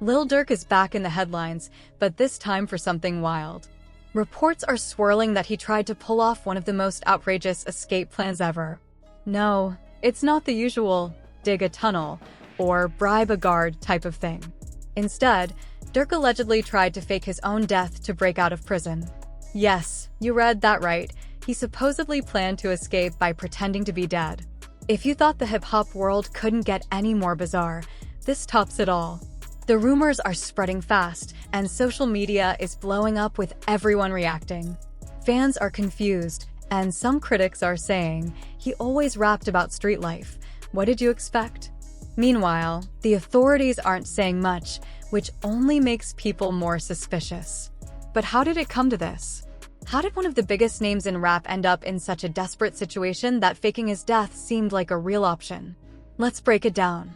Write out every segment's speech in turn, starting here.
Lil Durk is back in the headlines, but this time for something wild. Reports are swirling that he tried to pull off one of the most outrageous escape plans ever. No, it's not the usual dig a tunnel or bribe a guard type of thing. Instead, Durk allegedly tried to fake his own death to break out of prison. Yes, you read that right. He supposedly planned to escape by pretending to be dead. If you thought the hip-hop world couldn't get any more bizarre, this tops it all. The rumors are spreading fast, and social media is blowing up with everyone reacting. Fans are confused, and some critics are saying, he always rapped about street life. What did you expect? Meanwhile, the authorities aren't saying much, which only makes people more suspicious. But how did it come to this? How did one of the biggest names in rap end up in such a desperate situation that faking his death seemed like a real option? Let's break it down.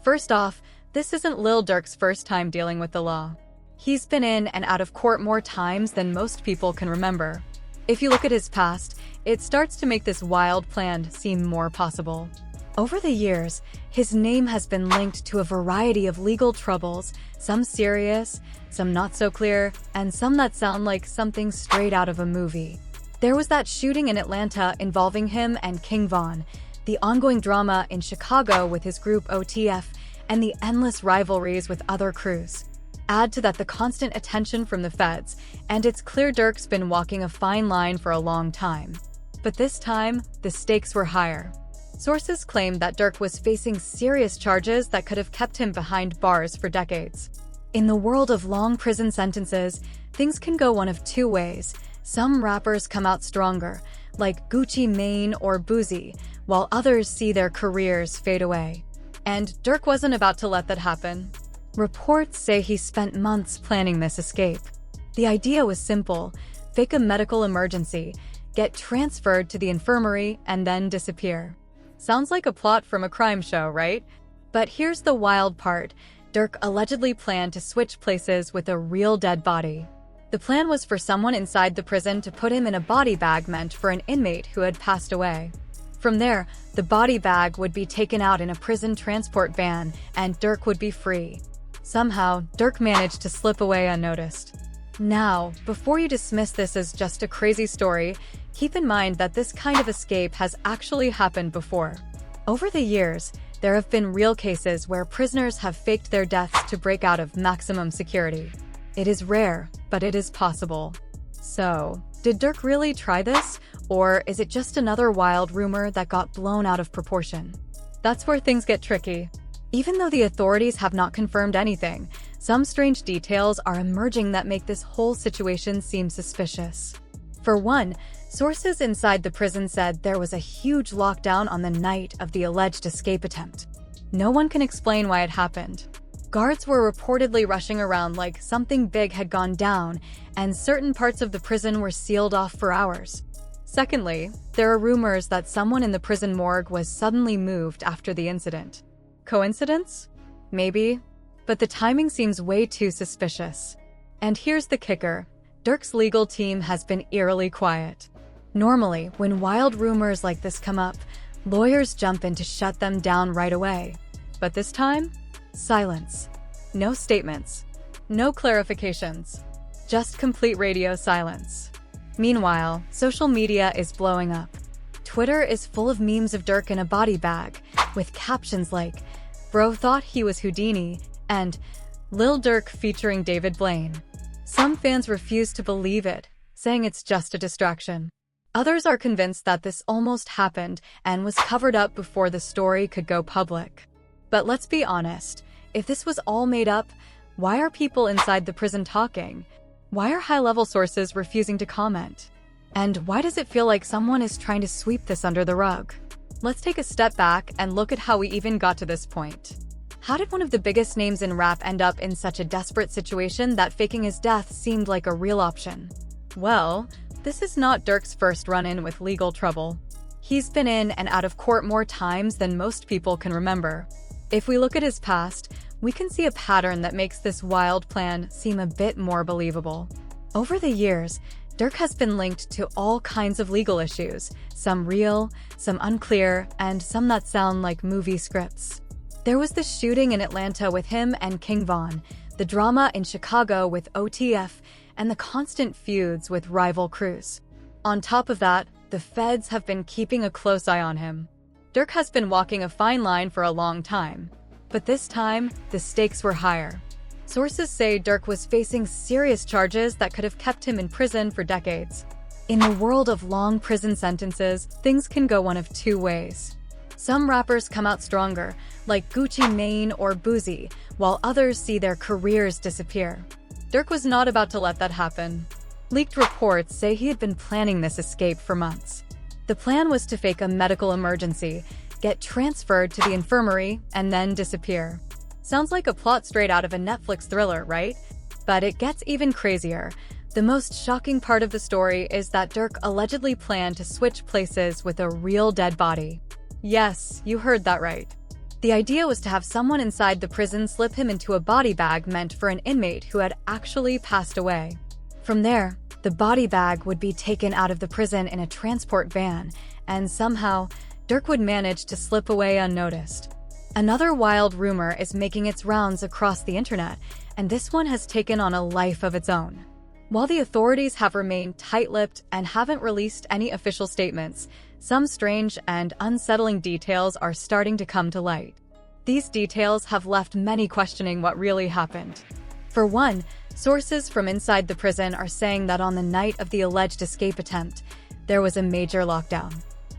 First off, this isn't Lil Durk's first time dealing with the law. He's been in and out of court more times than most people can remember. If you look at his past, it starts to make this wild plan seem more possible. Over the years, his name has been linked to a variety of legal troubles, some serious, some not so clear, and some that sound like something straight out of a movie. There was that shooting in Atlanta involving him and King Von, the ongoing drama in Chicago with his group OTF, and the endless rivalries with other crews. Add to that the constant attention from the feds, and it's clear Durk's been walking a fine line for a long time. But this time, the stakes were higher. Sources claim that Durk was facing serious charges that could have kept him behind bars for decades. In the world of long prison sentences, things can go one of two ways. Some rappers come out stronger, like Gucci Mane or Boozy, while others see their careers fade away. And Durk wasn't about to let that happen. Reports say he spent months planning this escape. The idea was simple: fake a medical emergency, get transferred to the infirmary, and then disappear. Sounds like a plot from a crime show, right? But here's the wild part. Durk allegedly planned to switch places with a real dead body. The plan was for someone inside the prison to put him in a body bag meant for an inmate who had passed away. From there, the body bag would be taken out in a prison transport van, and Durk would be free. Somehow, Durk managed to slip away unnoticed. Now, before you dismiss this as just a crazy story, keep in mind that this kind of escape has actually happened before. Over the years, there have been real cases where prisoners have faked their deaths to break out of maximum security. It is rare, but it is possible. So, did Durk really try this? Or is it just another wild rumor that got blown out of proportion? That's where things get tricky. Even though the authorities have not confirmed anything, some strange details are emerging that make this whole situation seem suspicious. For one, sources inside the prison said there was a huge lockdown on the night of the alleged escape attempt. No one can explain why it happened. Guards were reportedly rushing around like something big had gone down, and certain parts of the prison were sealed off for hours. Secondly, there are rumors that someone in the prison morgue was suddenly moved after the incident. Coincidence? Maybe. But the timing seems way too suspicious. And here's the kicker. Durk's legal team has been eerily quiet. Normally, when wild rumors like this come up, lawyers jump in to shut them down right away. But this time? Silence. No statements. No clarifications. Just complete radio silence. Meanwhile, social media is blowing up. Twitter is full of memes of Durk in a body bag, with captions like, "Bro thought he was Houdini," and "Lil Durk featuring David Blaine." Some fans refuse to believe it, saying it's just a distraction. Others are convinced that this almost happened and was covered up before the story could go public. But let's be honest, if this was all made up, why are people inside the prison talking? Why are high-level sources refusing to comment? And why does it feel like someone is trying to sweep this under the rug? Let's take a step back and look at how we even got to this point. How did one of the biggest names in rap end up in such a desperate situation that faking his death seemed like a real option? Well, this is not Durk's first run-in with legal trouble. He's been in and out of court more times than most people can remember. If we look at his past, we can see a pattern that makes this wild plan seem a bit more believable. Over the years, Durk has been linked to all kinds of legal issues, some real, some unclear, and some that sound like movie scripts. There was the shooting in Atlanta with him and King Von, the drama in Chicago with OTF, and the constant feuds with rival crews. On top of that, the feds have been keeping a close eye on him. Durk has been walking a fine line for a long time, but this time, the stakes were higher. Sources say Durk was facing serious charges that could have kept him in prison for decades. In the world of long prison sentences, things can go one of two ways. Some rappers come out stronger, like Gucci Mane or Boozy, while others see their careers disappear. Durk was not about to let that happen. Leaked reports say he had been planning this escape for months. The plan was to fake a medical emergency, get transferred to the infirmary, and then disappear. Sounds like a plot straight out of a Netflix thriller, right? But it gets even crazier. The most shocking part of the story is that Durk allegedly planned to switch places with a real dead body. Yes, you heard that right. The idea was to have someone inside the prison slip him into a body bag meant for an inmate who had actually passed away. From there, the body bag would be taken out of the prison in a transport van, and somehow, Durk would manage to slip away unnoticed. Another wild rumor is making its rounds across the internet, and this one has taken on a life of its own. While the authorities have remained tight-lipped and haven't released any official statements, some strange and unsettling details are starting to come to light. These details have left many questioning what really happened. For one, sources from inside the prison are saying that on the night of the alleged escape attempt, there was a major lockdown.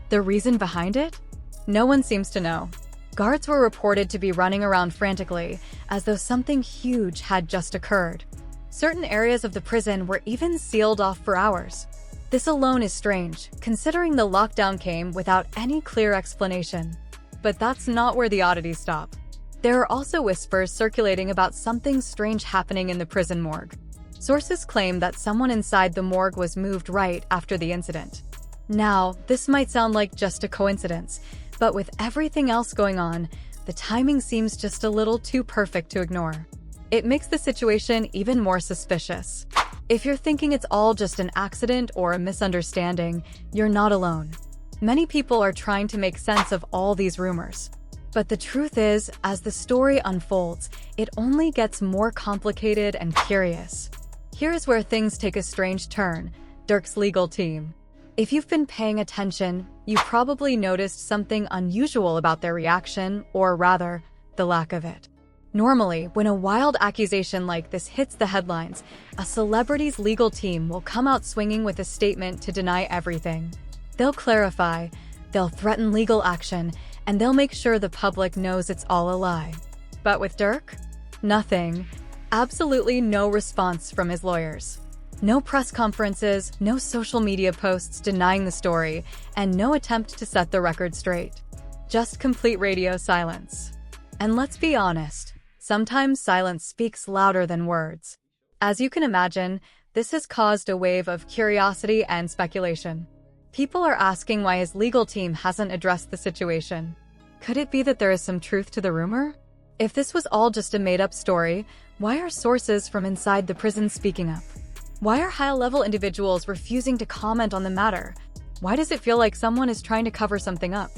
The reason behind it? No one seems to know. Guards were reported to be running around frantically, as though something huge had just occurred. Certain areas of the prison were even sealed off for hours. This alone is strange, considering the lockdown came without any clear explanation. But that's not where the oddities stop. There are also whispers circulating about something strange happening in the prison morgue. Sources claim that someone inside the morgue was moved right after the incident. Now, this might sound like just a coincidence, but with everything else going on, the timing seems just a little too perfect to ignore. It makes the situation even more suspicious. If you're thinking it's all just an accident or a misunderstanding, you're not alone. Many people are trying to make sense of all these rumors. But the truth is, as the story unfolds, it only gets more complicated and curious. Here's where things take a strange turn: Durk's legal team. If you've been paying attention, you probably noticed something unusual about their reaction, or rather, the lack of it. Normally, when a wild accusation like this hits the headlines, a celebrity's legal team will come out swinging with a statement to deny everything. They'll clarify, they'll threaten legal action, and they'll make sure the public knows it's all a lie. But with Durk? Nothing. Absolutely no response from his lawyers. No press conferences, no social media posts denying the story, and no attempt to set the record straight. Just complete radio silence. And let's be honest, sometimes silence speaks louder than words. As you can imagine, this has caused a wave of curiosity and speculation. People are asking why his legal team hasn't addressed the situation. Could it be that there is some truth to the rumor? If this was all just a made-up story, why are sources from inside the prison speaking up? Why are high-level individuals refusing to comment on the matter? Why does it feel like someone is trying to cover something up?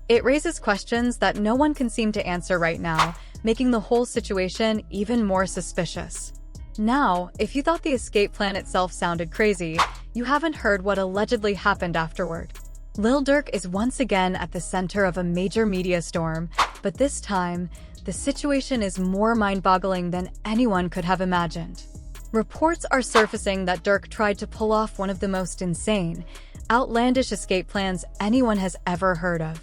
It raises questions that no one can seem to answer right now, making the whole situation even more suspicious. Now, if you thought the escape plan itself sounded crazy, you haven't heard what allegedly happened afterward. Lil Durk is once again at the center of a major media storm, but this time, the situation is more mind-boggling than anyone could have imagined. Reports are surfacing that Durk tried to pull off one of the most insane, outlandish escape plans anyone has ever heard of.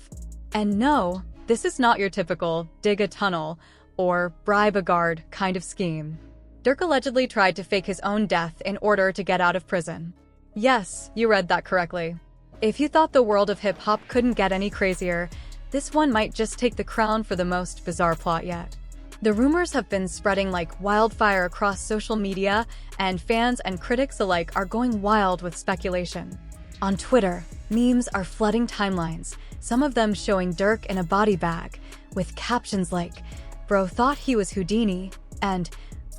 And no, this is not your typical dig a tunnel or bribe a guard kind of scheme. Durk allegedly tried to fake his own death in order to get out of prison. Yes, you read that correctly. If you thought the world of hip-hop couldn't get any crazier, this one might just take the crown for the most bizarre plot yet. The rumors have been spreading like wildfire across social media, and fans and critics alike are going wild with speculation. On Twitter, memes are flooding timelines, some of them showing Durk in a body bag, with captions like, "Bro thought he was Houdini," and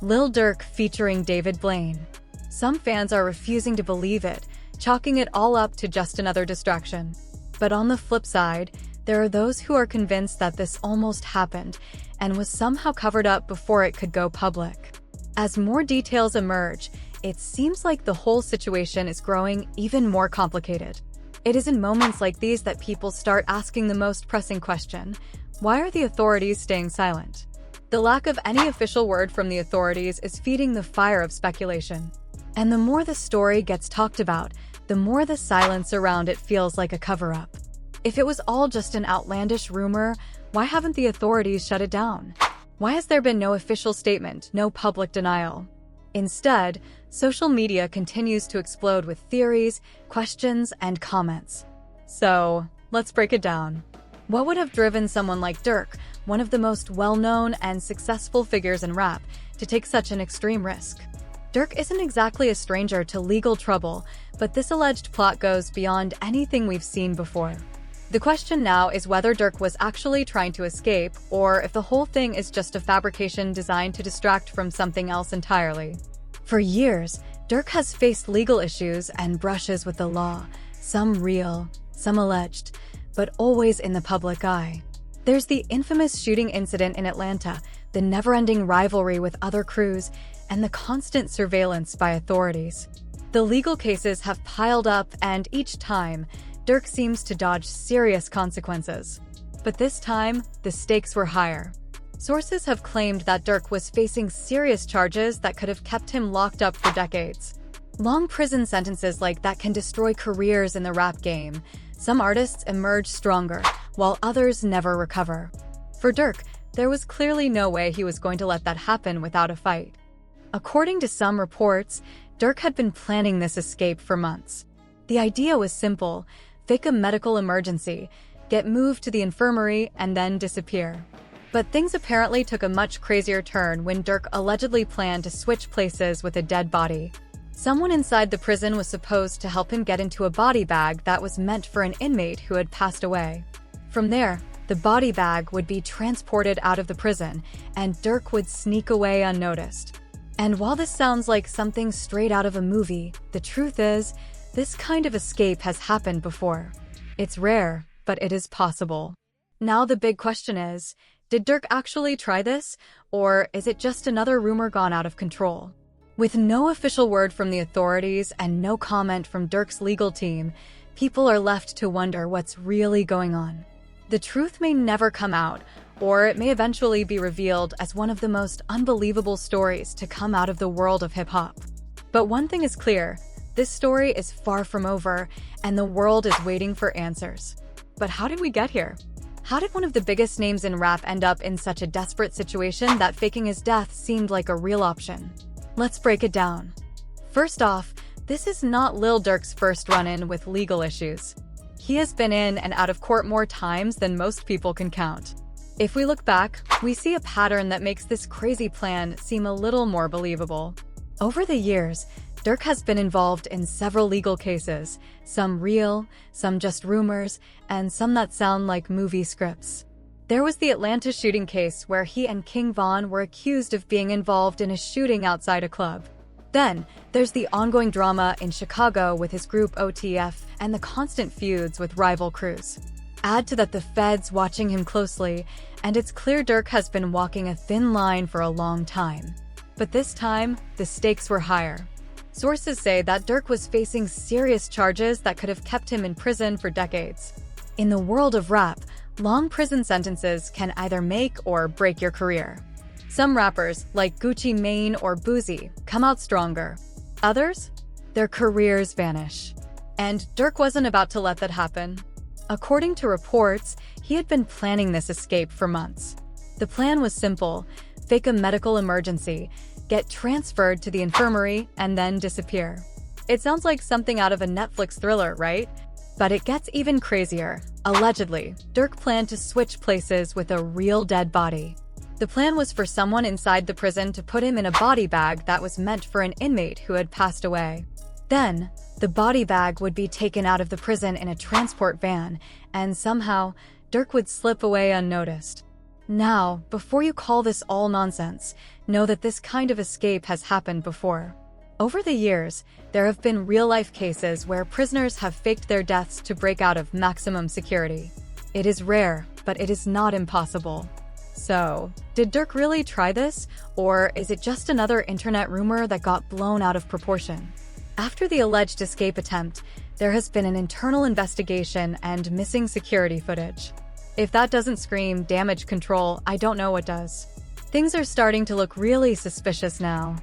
"Lil Durk featuring David Blaine." Some fans are refusing to believe it, chalking it all up to just another distraction. But on the flip side, there are those who are convinced that this almost happened and was somehow covered up before it could go public. As more details emerge, it seems like the whole situation is growing even more complicated. It is in moments like these that people start asking the most pressing question: why are the authorities staying silent? The lack of any official word from the authorities is feeding the fire of speculation. And the more the story gets talked about, the more the silence around it feels like a cover-up. If it was all just an outlandish rumor, why haven't the authorities shut it down? Why has there been no official statement, no public denial? Instead, social media continues to explode with theories, questions, and comments. So, let's break it down. What would have driven someone like Durk, one of the most well-known and successful figures in rap, to take such an extreme risk? Durk isn't exactly a stranger to legal trouble, but this alleged plot goes beyond anything we've seen before. The question now is whether Durk was actually trying to escape, or if the whole thing is just a fabrication designed to distract from something else entirely. For years, Durk has faced legal issues and brushes with the law, some real, some alleged, but always in the public eye. There's the infamous shooting incident in Atlanta, the never-ending rivalry with other crews, and the constant surveillance by authorities. The legal cases have piled up, and each time, Durk seems to dodge serious consequences. But this time, the stakes were higher. Sources have claimed that Durk was facing serious charges that could have kept him locked up for decades. Long prison sentences like that can destroy careers in the rap game. Some artists emerge stronger, while others never recover. For Durk, there was clearly no way he was going to let that happen without a fight. According to some reports, Durk had been planning this escape for months. The idea was simple: fake a medical emergency, get moved to the infirmary, and then disappear. But things apparently took a much crazier turn when Durk allegedly planned to switch places with a dead body. Someone inside the prison was supposed to help him get into a body bag that was meant for an inmate who had passed away. From there, the body bag would be transported out of the prison, and Durk would sneak away unnoticed. And while this sounds like something straight out of a movie, the truth is, this kind of escape has happened before. It's rare, but it is possible. Now the big question is, did Durk actually try this, or is it just another rumor gone out of control? With no official word from the authorities and no comment from Durk's legal team, people are left to wonder what's really going on. The truth may never come out, or it may eventually be revealed as one of the most unbelievable stories to come out of the world of hip-hop. But one thing is clear: this story is far from over, and the world is waiting for answers. But how did we get here? How did one of the biggest names in rap end up in such a desperate situation that faking his death seemed like a real option? Let's break it down. First off, this is not Lil Durk's first run-in with legal issues. He has been in and out of court more times than most people can count. If we look back, we see a pattern that makes this crazy plan seem a little more believable. Over the years, Durk has been involved in several legal cases, some real, some just rumors, and some that sound like movie scripts. There was the Atlanta shooting case where he and King Von were accused of being involved in a shooting outside a club. Then, there's the ongoing drama in Chicago with his group OTF and the constant feuds with rival crews. Add to that the feds watching him closely, and it's clear Durk has been walking a thin line for a long time. But this time, the stakes were higher. Sources say that Durk was facing serious charges that could have kept him in prison for decades. In the world of rap, long prison sentences can either make or break your career. Some rappers, like Gucci Mane or Boozy, come out stronger. Others? Their careers vanish. And Durk wasn't about to let that happen. According to reports, he had been planning this escape for months. The plan was simple: fake a medical emergency, get transferred to the infirmary, and then disappear. It sounds like something out of a Netflix thriller, right? But it gets even crazier. Allegedly, Durk planned to switch places with a real dead body. The plan was for someone inside the prison to put him in a body bag that was meant for an inmate who had passed away. Then, the body bag would be taken out of the prison in a transport van, and somehow, Durk would slip away unnoticed. Now, before you call this all nonsense, know that this kind of escape has happened before. Over the years, there have been real-life cases where prisoners have faked their deaths to break out of maximum security. It is rare, but it is not impossible. So, did Durk really try this, or is it just another internet rumor that got blown out of proportion? After the alleged escape attempt, there has been an internal investigation and missing security footage. If that doesn't scream damage control, I don't know what does. Things are starting to look really suspicious now.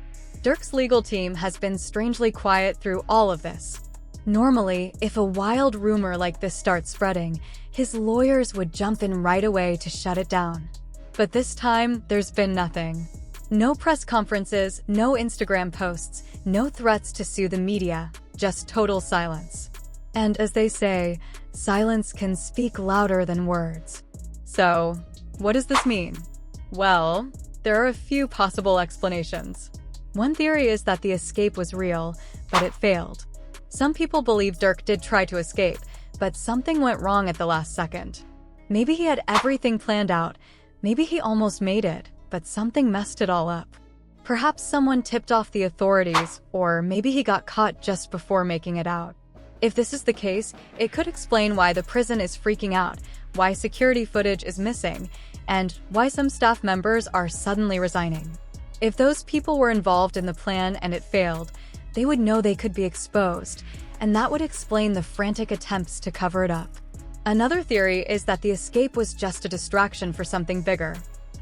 Durk's legal team has been strangely quiet through all of this. Normally, if a wild rumor like this starts spreading, his lawyers would jump in right away to shut it down. But this time, there's been nothing. No press conferences, no Instagram posts, no threats to sue the media, just total silence. And as they say, silence can speak louder than words. So, what does this mean? Well, there are a few possible explanations. One theory is that the escape was real, but it failed. Some people believe Durk did try to escape, but something went wrong at the last second. Maybe he had everything planned out. Maybe he almost made it, but something messed it all up. Perhaps someone tipped off the authorities, or maybe he got caught just before making it out. If this is the case, it could explain why the prison is freaking out, why security footage is missing, and why some staff members are suddenly resigning. If those people were involved in the plan and it failed, they would know they could be exposed, and that would explain the frantic attempts to cover it up. Another theory is that the escape was just a distraction for something bigger.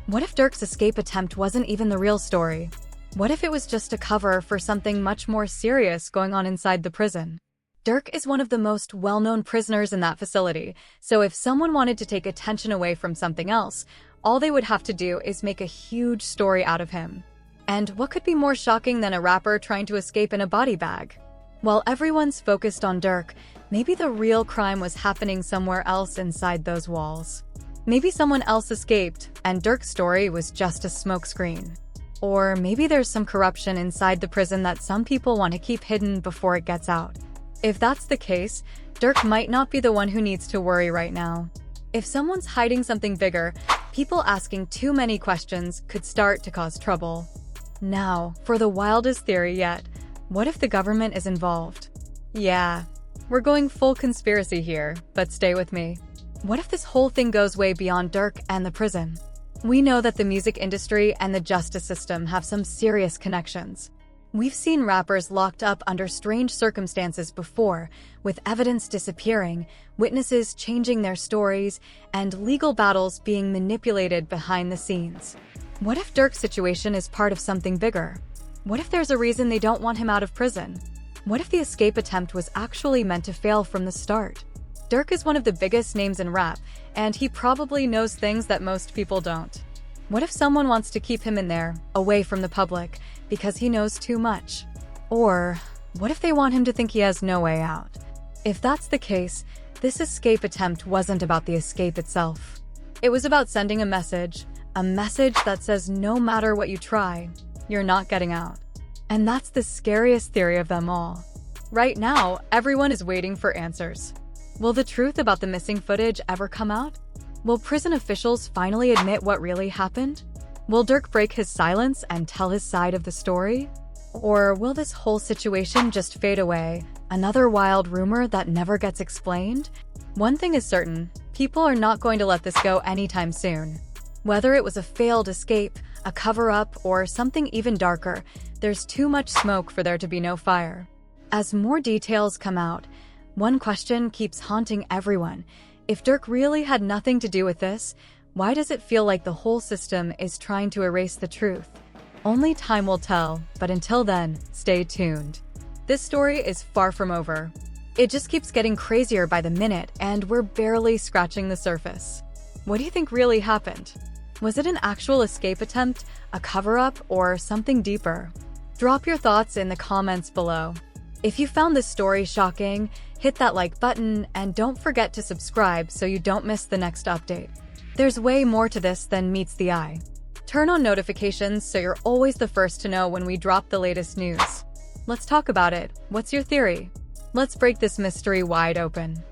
What if Durk's escape attempt wasn't even the real story? What if it was just a cover for something much more serious going on inside the prison? Durk is one of the most well-known prisoners in that facility, so if someone wanted to take attention away from something else, all they would have to do is make a huge story out of him. And what could be more shocking than a rapper trying to escape in a body bag? While everyone's focused on Durk, maybe the real crime was happening somewhere else inside those walls. Maybe someone else escaped, and Durk's story was just a smokescreen. Or maybe there's some corruption inside the prison that some people want to keep hidden before it gets out. If that's the case, Durk might not be the one who needs to worry right now. If someone's hiding something bigger, people asking too many questions could start to cause trouble. Now, for the wildest theory yet, what if the government is involved? Yeah, we're going full conspiracy here, but stay with me. What if this whole thing goes way beyond Durk and the prison? We know that the music industry and the justice system have some serious connections. We've seen rappers locked up under strange circumstances before, with evidence disappearing, witnesses changing their stories, and legal battles being manipulated behind the scenes. What if Durk's situation is part of something bigger? What if there's a reason they don't want him out of prison? What if the escape attempt was actually meant to fail from the start? Durk is one of the biggest names in rap, and he probably knows things that most people don't. What if someone wants to keep him in there, away from the public, because he knows too much? Or what if they want him to think he has no way out? If that's the case, this escape attempt wasn't about the escape itself. It was about sending a message that says no matter what you try, you're not getting out. And that's the scariest theory of them all. Right now, everyone is waiting for answers. Will the truth about the missing footage ever come out? Will prison officials finally admit what really happened? Will Durk break his silence and tell his side of the story? Or will this whole situation just fade away, another wild rumor that never gets explained? One thing is certain, people are not going to let this go anytime soon. Whether it was a failed escape, a cover-up, or something even darker, there's too much smoke for there to be no fire. As more details come out, one question keeps haunting everyone. If Durk really had nothing to do with this, why does it feel like the whole system is trying to erase the truth? Only time will tell, but until then, stay tuned. This story is far from over. It just keeps getting crazier by the minute, and we're barely scratching the surface. What do you think really happened? Was it an actual escape attempt, a cover-up, or something deeper? Drop your thoughts in the comments below. If you found this story shocking, hit that like button and don't forget to subscribe so you don't miss the next update. There's way more to this than meets the eye. Turn on notifications so you're always the first to know when we drop the latest news. Let's talk about it. What's your theory? Let's break this mystery wide open.